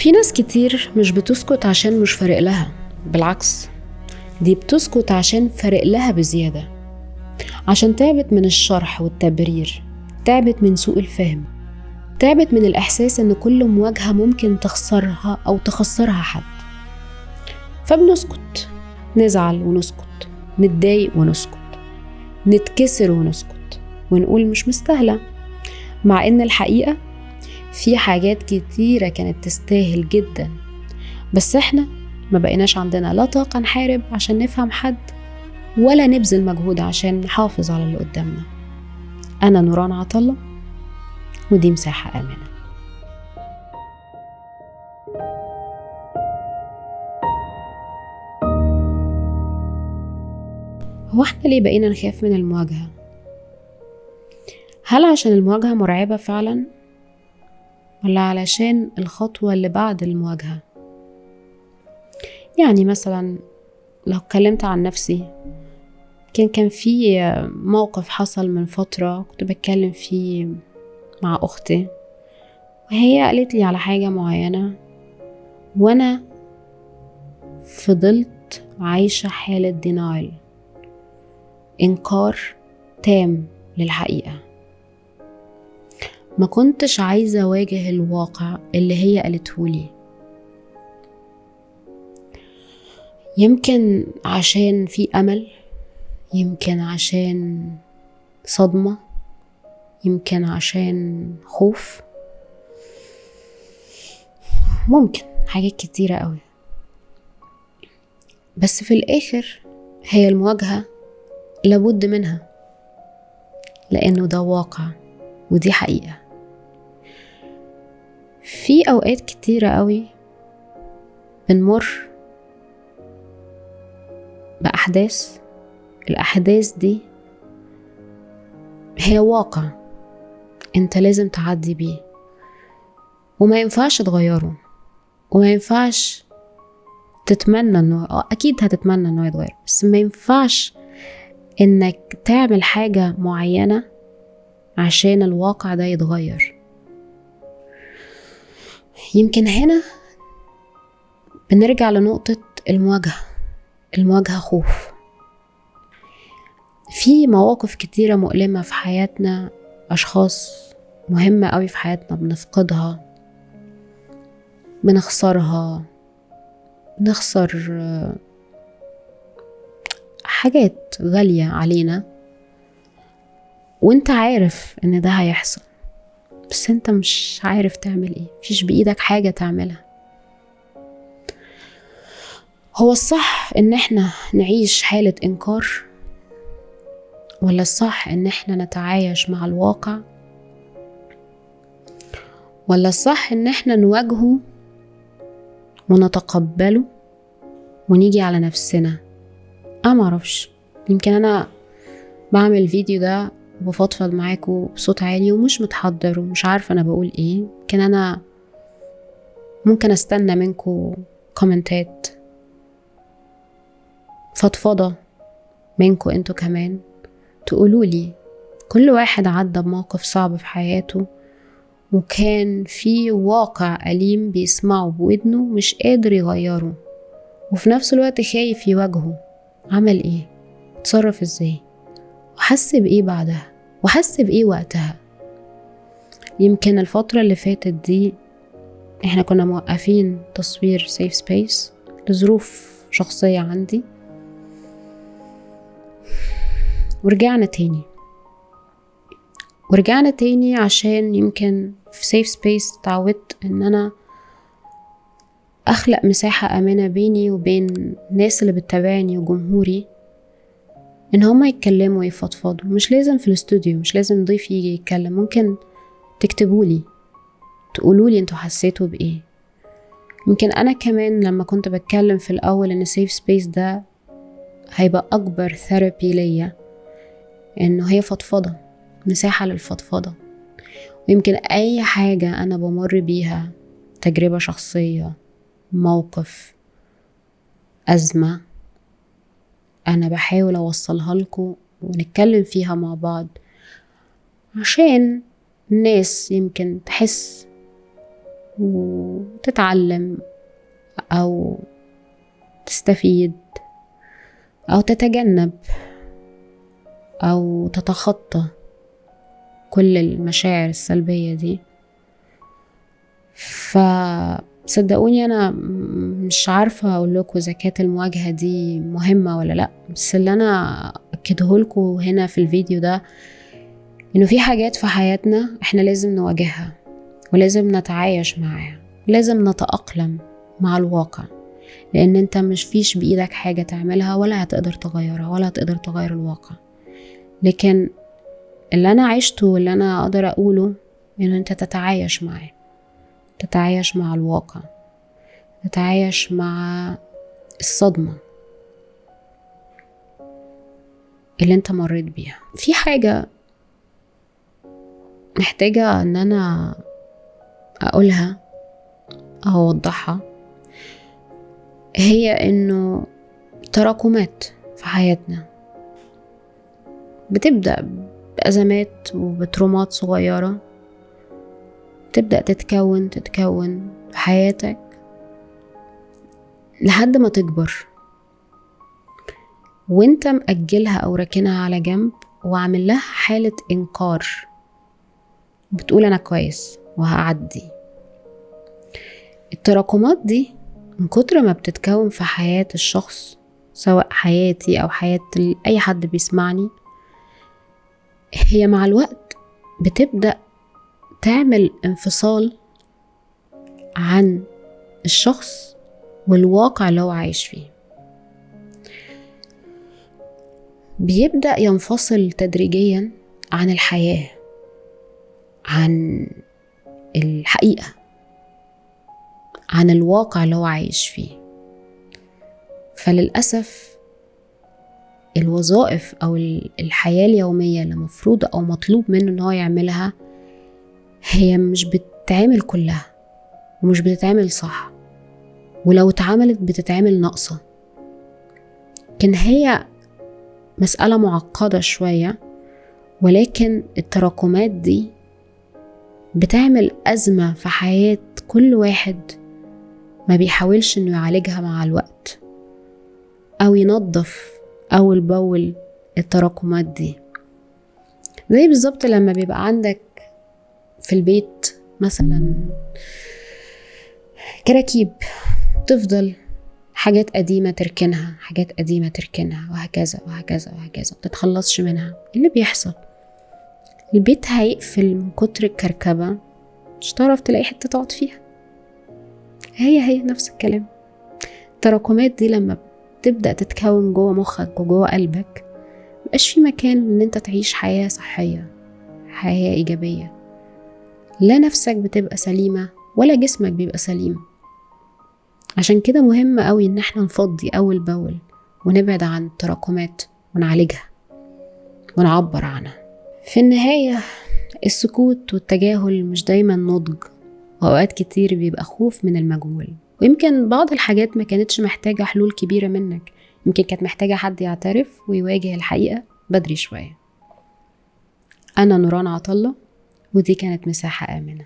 في ناس كتير مش بتسكت عشان مش فارق لها، بالعكس دي بتسكت عشان فارق لها بزيادة، عشان تعبت من الشرح والتبرير، تعبت من سوء الفهم، تعبت من الإحساس إن كل مواجهة ممكن تخسرها أو تخسرها حد. فبنسكت، نزعل ونسكت، نتضايق ونسكت، نتكسر ونسكت، ونقول مش مستاهلة، مع إن الحقيقة في حاجات كتيرة كانت تستاهل جدا، بس إحنا ما بقيناش عندنا لا طاقة نحارب عشان نفهم حد، ولا نبذل مجهود عشان نحافظ على اللي قدامنا. أنا نوران عطلة، ودي مساحة آمنة. هو احنا ليه بقينا نخاف من المواجهة؟ هل عشان المواجهة مرعبة فعلا؟ ولا علشان الخطوة اللي بعد المواجهة؟ يعني مثلا لو اتكلمت عن نفسي، كان في موقف حصل من فترة كنت بتكلم فيه مع أختي، وهي قالت لي على حاجة معينة، وأنا فضلت عايشة حالة دينايل، إنكار تام للحقيقة. ما كنتش عايزة أواجه الواقع اللي هي قالتهولي، يمكن عشان في أمل، يمكن عشان صدمة، يمكن عشان خوف، ممكن حاجات كتيرة قوي. بس في الآخر هي المواجهة لابد منها، لأنه ده واقع ودي حقيقة. في أوقات كتيرة قوي بنمر بأحداث، الأحداث دي هي واقع انت لازم تعدي بيه، وما ينفعش تغيره، وما ينفعش تتمنى انه اكيد هتتمنى انه يتغير، بس ما ينفعش انك تعمل حاجة معينة عشان الواقع ده يتغير. يمكن هنا بنرجع لنقطة المواجهة خوف. في مواقف كتيرة مؤلمة في حياتنا، أشخاص مهمة قوي في حياتنا بنفقدها، بنخسرها، بنخسر حاجات غالية علينا، وانت عارف ان ده هيحصل، بس انت مش عارف تعمل ايه، مفيش بإيدك حاجة تعملها. هو الصح ان احنا نعيش حالة انكار، ولا الصح ان احنا نتعايش مع الواقع، ولا الصح ان احنا نواجهه ونتقبله ونيجي على نفسنا؟ انا معرفش، يمكن انا بعمل الفيديو ده وبفضفض معاكم بصوت عالي ومش متحضر ومش عارفة انا بقول ايه. يمكن انا ممكن استنى منكم كومنتات فضفضة منكم انتوا كمان، تقولولي كل واحد عدى بموقف صعب في حياته، وكان في واقع أليم بيسمعه بودنه مش قادر يغيره، وفي نفس الوقت خايف يواجهه. عمل ايه؟ اتصرف ازاي؟ وحس بايه بعدها؟ وحس بايه وقتها؟ يمكن الفترة اللي فاتت دي احنا كنا موقفين تصوير سيف سبيس لظروف شخصية عندي، ورجعنا تاني عشان يمكن في سيف سبيس تعودت ان انا اخلق مساحة امنة بيني وبين الناس اللي بتتابعني وجمهوري، ان هما يتكلموا ويفضفضوا. مش لازم في الاستوديو، مش لازم ضيف يجي يتكلم، ممكن تكتبولي تقولولي انتوا حسيتوا بايه. يمكن انا كمان لما كنت بتكلم في الاول ان سيف سبيس ده هيبقى اكبر ثيرابي ليا، انه هي فضفضة، مساحة للفضفضة. ويمكن اي حاجة انا بمر بيها، تجربة شخصية، موقف، أزمة، أنا بحاول أوصلها لكم ونتكلم فيها مع بعض، عشان الناس يمكن تحس وتتعلم أو تستفيد أو تتجنب أو تتخطى كل المشاعر السلبية دي. فصدقوني أنا مش عارفة أقول لكم إذا كانت المواجهة دي مهمة ولا لأ، بس اللي أنا أكده لكم هنا في الفيديو ده إنه في حاجات في حياتنا إحنا لازم نواجهها ولازم نتعايش معاها، لازم نتأقلم مع الواقع، لأن أنت مش فيش بإيدك حاجة تعملها ولا هتقدر تغيرها ولا هتقدر تغير الواقع. لكن اللي أنا عشته واللي أنا أقدر أقوله إنه أنت تتعايش معاه، تتعايش مع الواقع، تتعايش مع الصدمة اللي أنت مريت بيها. في حاجة محتاجة أن أنا أقولها أو أوضحها، هي إنه تراكمات في حياتنا بتبدأ بأزمات وبترومات صغيرة تبدأ تتكون في حياتك لحد ما تكبر، وانت مأجلها أو راكنها على جنب وعامل لها حالة إنكار، بتقول أنا كويس وهعدي. التراكمات دي من كتر ما بتتكون في حياة الشخص، سواء حياتي أو حياة أي حد بيسمعني، هي مع الوقت بتبدأ تعمل انفصال عن الشخص والواقع اللي هو عايش فيه. بيبدأ ينفصل تدريجيا عن الحياة، عن الحقيقة، عن الواقع اللي هو عايش فيه. فللأسف الوظائف أو الحياة اليومية اللي مفروض أو مطلوب منه إن هو يعملها هي مش بتتعمل كلها ومش بتتعمل صح، ولو اتعملت بتتعمل ناقصة. لكن هي مسألة معقدة شوية، ولكن التراكمات دي بتعمل أزمة في حياة كل واحد ما بيحاولش إنه يعالجها مع الوقت أو ينظف أول بأول التراكمات دي. زي بالظبط لما بيبقى عندك في البيت مثلا كراكيب، تفضل حاجات قديمة تركنها، حاجات قديمة تركنها، وهكذا وهكذا وهكذا، متتخلصش منها. اللي بيحصل البيت هيقفل من كتر الكركبة، مش تعرف تلاقي حتة تقعد فيها. هي نفس الكلام. التراكمات دي لما بتبدأ تتكون جوه مخك وجوه قلبك، مبقاش في مكان ان انت تعيش حياة صحية، حياة إيجابية. لا نفسك بتبقى سليمة ولا جسمك بيبقى سليم. عشان كده مهم قوي ان احنا نفضي اول باول ونبعد عن التراكمات ونعالجها ونعبر عنها. في النهاية السكوت والتجاهل مش دايما نضج، وأوقات كتير بيبقى خوف من المجهول. ويمكن بعض الحاجات ما كانتش محتاجة حلول كبيرة منك، يمكن كانت محتاجة حد يعترف ويواجه الحقيقة بدري شوية. أنا نوران عطلة، ودي كانت مساحة آمنة.